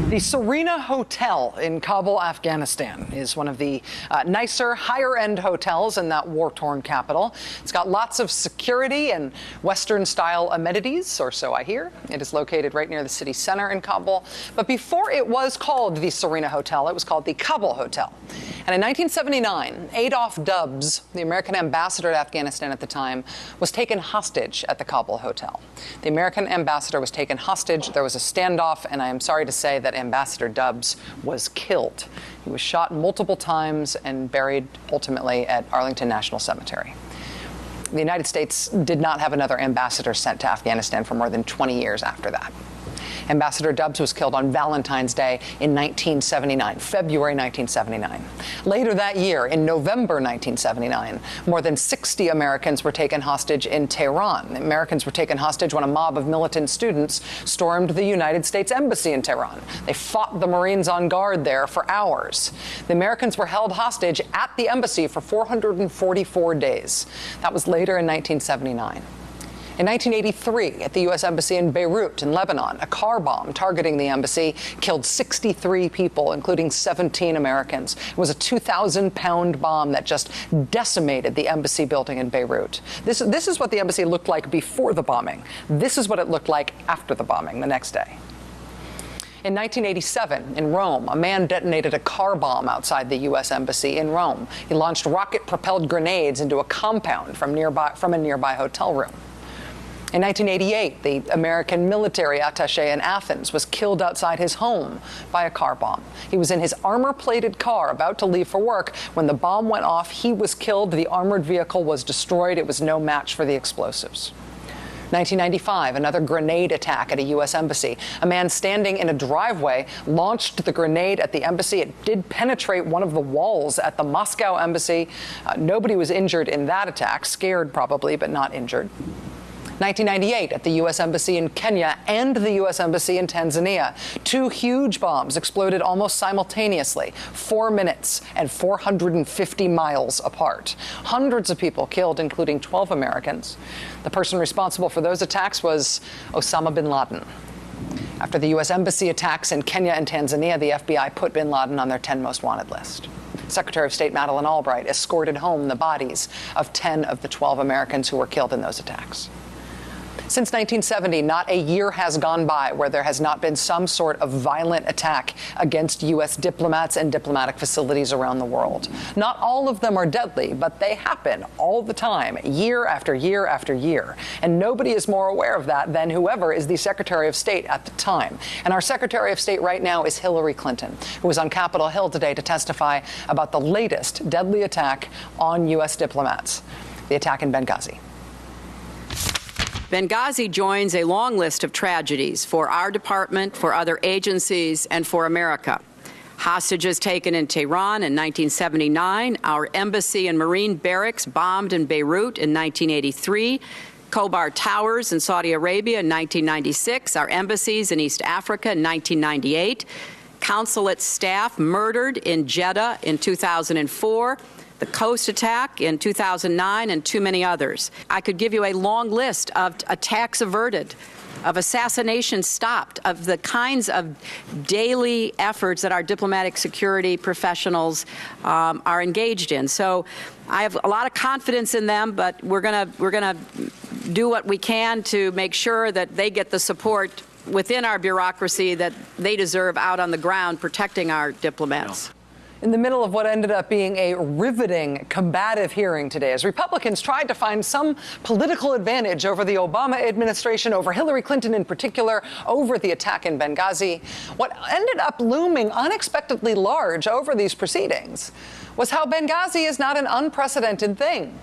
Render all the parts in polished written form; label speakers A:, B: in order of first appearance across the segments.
A: The Serena Hotel in Kabul, Afghanistan is one of the nicer, higher-end hotels in that war-torn capital. It's got lots of security and Western-style amenities, or so I hear. It is located right near the city center in Kabul. But before it was called the Serena Hotel, it was called the Kabul Hotel. And in 1979, Adolph Dubs, the American ambassador to Afghanistan at the time, was taken hostage at the Kabul Hotel. The American ambassador was taken hostage. There was a standoff, and I am sorry to say that Ambassador Dubs was killed. He was shot multiple times and buried ultimately at Arlington National Cemetery. The United States did not have another ambassador sent to Afghanistan for more than 20 years after that. Ambassador Dubs was killed on Valentine's Day in 1979, February 1979. Later that year, in November 1979, more than 60 Americans were taken hostage in Tehran. Americans were taken hostage when a mob of militant students stormed the United States Embassy in Tehran. They fought the Marines on guard there for hours. The Americans were held hostage at the embassy for 444 days. That was later in 1979. In 1983, at the U.S. Embassy in Beirut, in Lebanon, a car bomb targeting the embassy killed 63 people, including 17 Americans. It was a 2,000-pound bomb that just decimated the embassy building in Beirut. This is what the embassy looked like before the bombing. This is what it looked like after the bombing the next day. In 1987, in Rome, a man detonated a car bomb outside the U.S. Embassy in Rome. He launched rocket-propelled grenades into a compound from a nearby hotel room. In 1988, the American military attaché in Athens was killed outside his home by a car bomb. He was in his armor-plated car about to leave for work. When the bomb went off, he was killed. The armored vehicle was destroyed. It was no match for the explosives. 1995, another grenade attack at a U.S. embassy. A man standing in a driveway launched the grenade at the embassy. It did penetrate one of the walls at the Moscow embassy. Nobody was injured in that attack, scared probably, but not injured. 1998, at the U.S. Embassy in Kenya and the U.S. Embassy in Tanzania, two huge bombs exploded almost simultaneously, 4 minutes and 450 miles apart. Hundreds of people killed, including 12 Americans. The person responsible for those attacks was Osama bin Laden. After the U.S. Embassy attacks in Kenya and Tanzania, the FBI put bin Laden on their 10 most wanted list. Secretary of State Madeleine Albright escorted home the bodies of 10 of the 12 Americans who were killed in those attacks. Since 1970, not a year has gone by where there has not been some sort of violent attack against U.S. diplomats and diplomatic facilities around the world. Not all of them are deadly, but they happen all the time, year after year after year. And nobody is more aware of that than whoever is the Secretary of State at the time. And our Secretary of State right now is Hillary Clinton, who was on Capitol Hill today to testify about the latest deadly attack on U.S. diplomats, the attack in Benghazi.
B: Benghazi joins a long list of tragedies for our department, for other agencies, and for America. Hostages taken in Tehran in 1979, our embassy and Marine barracks bombed in Beirut in 1983, Khobar Towers in Saudi Arabia in 1996, our embassies in East Africa in 1998, consulate staff murdered in Jeddah in 2004, the Coast attack in 2009, and too many others. I could give you a long list of attacks averted, of assassinations stopped, of the kinds of daily efforts that our diplomatic security professionals are engaged in. So I have a lot of confidence in them, but we're gonna do what we can to make sure that they get the support within our bureaucracy that they deserve out on the ground protecting our diplomats.
A: In the middle of what ended up being a riveting, combative hearing today, as Republicans tried to find some political advantage over the Obama administration, over Hillary Clinton in particular, over the attack in Benghazi, what ended up looming unexpectedly large over these proceedings was how Benghazi is not an unprecedented thing.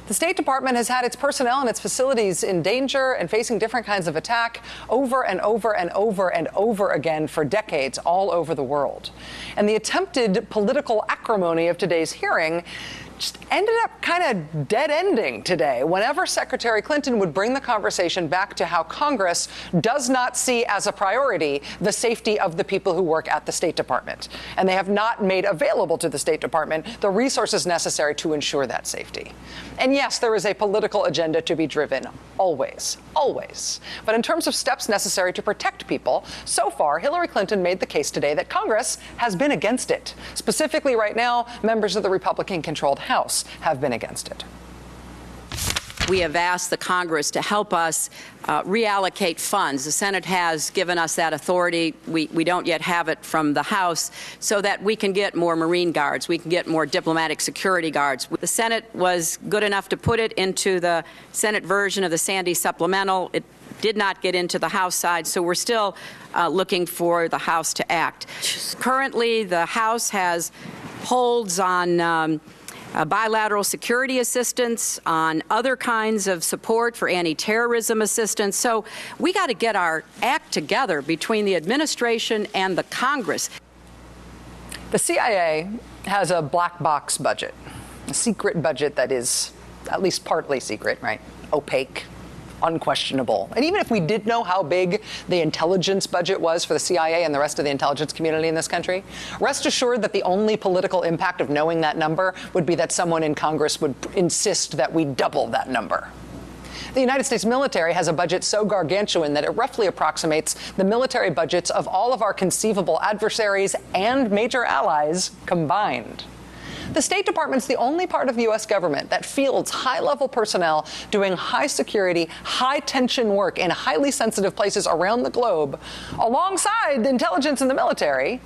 A: The State Department has had its personnel and its facilities in danger and facing different kinds of attack over and over and over and over again for decades all over the world. And the attempted political acrimony of today's hearing just ended up kind of dead-ending today whenever Secretary Clinton would bring the conversation back to how Congress does not see as a priority the safety of the people who work at the State Department. And they have not made available to the State Department the resources necessary to ensure that safety. And yes, there is a political agenda to be driven, always, always. But in terms of steps necessary to protect people, so far, Hillary Clinton made the case today that Congress has been against it. Specifically right now, members of the Republican-controlled House have been against it.
B: We have asked the Congress to help us reallocate funds. The Senate has given us that authority. We don't yet have it from the House, so that we can get more Marine guards. We can get more diplomatic security guards. The Senate was good enough to put it into the Senate version of the Sandy supplemental. It did not get into the House side, so we're still looking for the House to act. Currently, the House has holds on bilateral security assistance, on other kinds of support for anti-terrorism assistance. So we got to get our act together between the administration and the Congress.
A: The CIA has a black box budget, a secret budget that is at least partly secret, right? Opaque, unquestionable. And even if we did know how big the intelligence budget was for the CIA and the rest of the intelligence community in this country, rest assured that the only political impact of knowing that number would be that someone in Congress would insist that we double that number. The United States military has a budget so gargantuan that it roughly approximates the military budgets of all of our conceivable adversaries and major allies combined. The State Department's the only part of the U.S. government that fields high-level personnel doing high-security, high-tension work in highly sensitive places around the globe, alongside the intelligence and the military.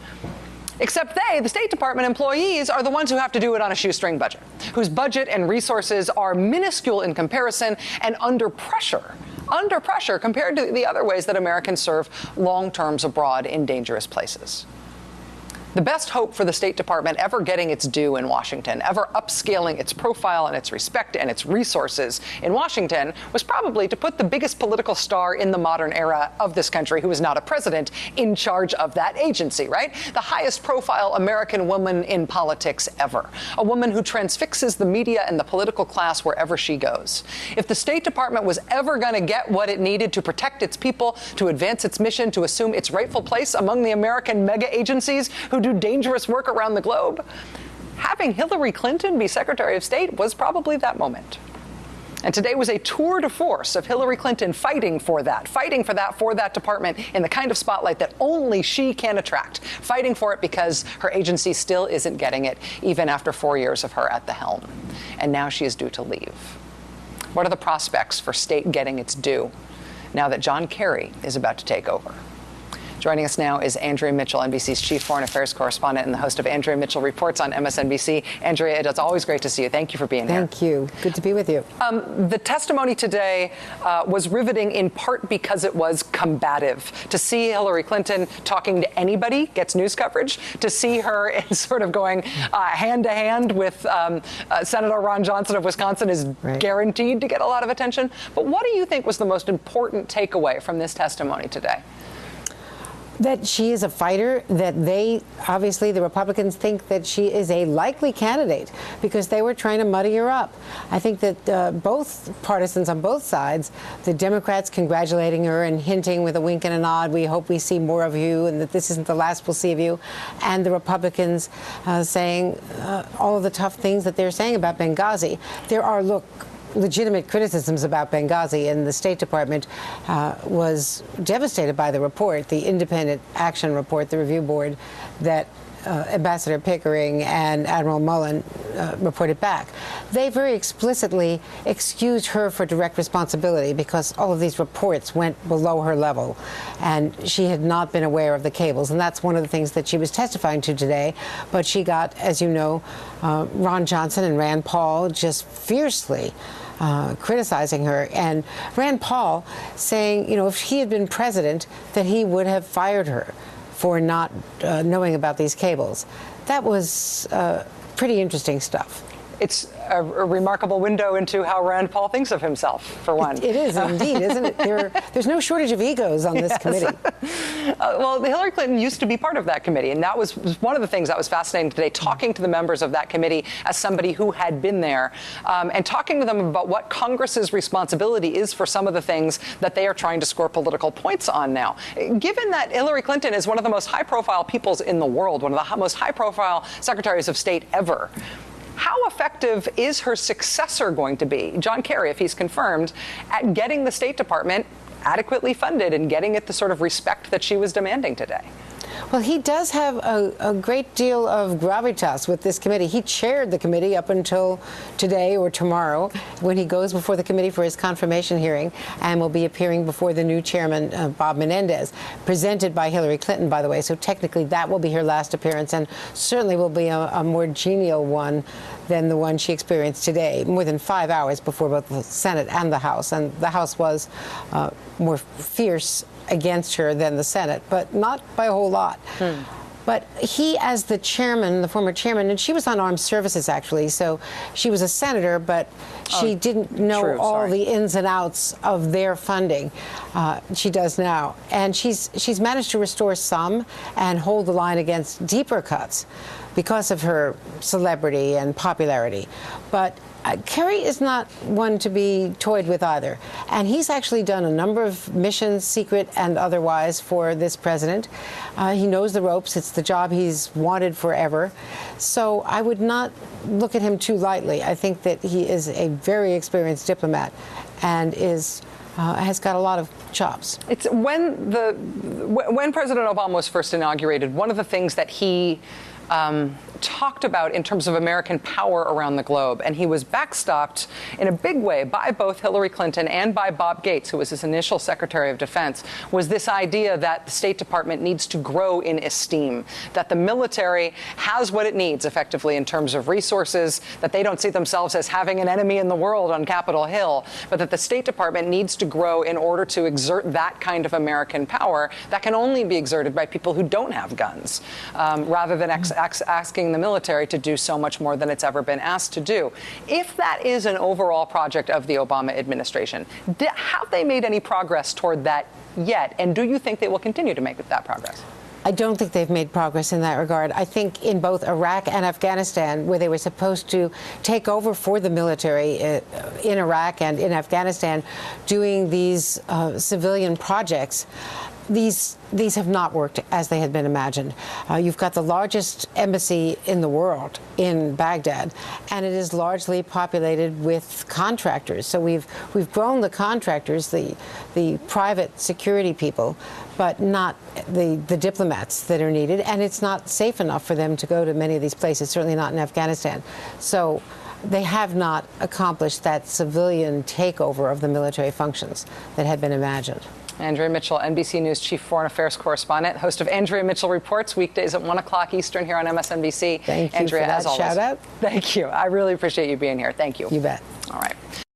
A: Except they, the State Department employees, are the ones who have to do it on a shoestring budget, whose budget and resources are minuscule in comparison and under pressure compared to the other ways that Americans serve long terms abroad in dangerous places. The best hope for the State Department ever getting its due in Washington, ever upscaling its profile and its respect and its resources in Washington, was probably to put the biggest political star in the modern era of this country, who is not a president, in charge of that agency, right? The highest profile American woman in politics ever. A woman who transfixes the media and the political class wherever she goes. If the State Department was ever going to get what it needed to protect its people, to advance its mission, to assume its rightful place among the American mega agencies who do dangerous work around the globe, having Hillary Clinton be Secretary of State was probably that moment. And today was a tour de force of Hillary Clinton fighting for that department in the kind of spotlight that only she can attract, fighting for it because her agency still isn't getting it, even after 4 years of her at the helm. And now she is due to leave. What are the prospects for state getting its due now that John Kerry is about to take over? Joining us now is Andrea Mitchell, NBC's chief foreign affairs correspondent and the host of Andrea Mitchell Reports on MSNBC. Andrea, it's always great to see you. Thank you for being here.
C: Thank you. Good to be with you.
A: The testimony today was riveting in part because it was combative. To see Hillary Clinton talking to anybody gets news coverage. To see her sort of going hand to hand with Senator Ron Johnson of Wisconsin is guaranteed to get a lot of attention. But what do you think was the most important takeaway from this testimony today?
C: That she is a fighter, that they, obviously the Republicans think that she is a likely candidate because they were trying to muddy her up. I think that both partisans on both sides, the Democrats congratulating her and hinting with a wink and a nod, we hope we see more of you and that this isn't the last we'll see of you, and the Republicans saying all of the tough things that they're saying about Benghazi. There are, legitimate criticisms about Benghazi, and the State Department was devastated by the report, the independent action report, the review board that Ambassador Pickering and Admiral Mullen reported back. They very explicitly excused her for direct responsibility because all of these reports went below her level, and she had not been aware of the cables. And that's one of the things that she was testifying to today. But she got, as you know, Ron Johnson and Rand Paul just fiercely criticizing her, and Rand Paul saying, if he had been president, that he would have fired her for not knowing about these cables. That was pretty interesting stuff.
A: It's a remarkable window into how Rand Paul thinks of himself, for one.
C: It is indeed, isn't it? There's no shortage of egos on this committee.
A: Well, Hillary Clinton used to be part of that committee, and that was one of the things that was fascinating today, talking to the members of that committee as somebody who had been there, and talking to them about what Congress's responsibility is for some of the things that they are trying to score political points on now. Given that Hillary Clinton is one of the most high-profile peoples in the world, one of the most high-profile secretaries of state ever, how effective is her successor going to be, John Kerry, if he's confirmed, at getting the State Department adequately funded and getting it the sort of respect that she was demanding today?
C: Well, he does have a great deal of gravitas with this committee. He chaired the committee up until today or tomorrow, when he goes before the committee for his confirmation hearing, and will be appearing before the new chairman, Bob Menendez, presented by Hillary Clinton, by the way. So technically that will be her last appearance, and certainly will be a more genial one than the one she experienced today, more than 5 hours before both the Senate and the House. And the House was more fierce against her than the Senate, but not by a whole lot. But he, as the chairman, the former chairman, and she was on armed services, actually, so she was a senator, but she didn't know all the ins and outs of their funding. She does now. And she's managed to restore some and hold the line against deeper cuts because of her celebrity and popularity. But Kerry is not one to be toyed with either. And he's actually done a number of missions, secret and otherwise, for this president. He knows the ropes. It's the job he's wanted forever. So I would not look at him too lightly. I think that he is a very experienced diplomat and has got a lot of chops.
A: It's when President Obama was first inaugurated, one of the things that he talked about in terms of American power around the globe, and he was backstopped in a big way by both Hillary Clinton and by Bob Gates, who was his initial Secretary of Defense, was this idea that the State Department needs to grow in esteem, that the military has what it needs effectively in terms of resources, that they don't see themselves as having an enemy in the world on Capitol Hill, but that the State Department needs to grow in order to exert that kind of American power that can only be exerted by people who don't have guns, rather than asking the military to do so much more than it's ever been asked to do. If that is an overall project of the Obama administration, have they made any progress toward that yet? And do you think they will continue to make that progress?
C: I don't think they've made progress in that regard. I think in both Iraq and Afghanistan, where they were supposed to take over for the military in Iraq and in Afghanistan, doing these civilian projects, these have not worked as they had been imagined. You've got the largest embassy in the world in Baghdad, and it is largely populated with contractors. So we've grown the contractors, the private security people, but not the diplomats that are needed, and it's not safe enough for them to go to many of these places, certainly not in Afghanistan. So they have not accomplished that civilian takeover of the military functions that had been imagined.
A: Andrea Mitchell, NBC News Chief Foreign Affairs Correspondent, host of Andrea Mitchell Reports, weekdays at 1 o'clock Eastern here on MSNBC.
C: Thank you
A: Andrea,
C: for that
A: as always.
C: shout out.
A: Thank you. I really appreciate you being here. Thank you.
C: You bet.
A: All right.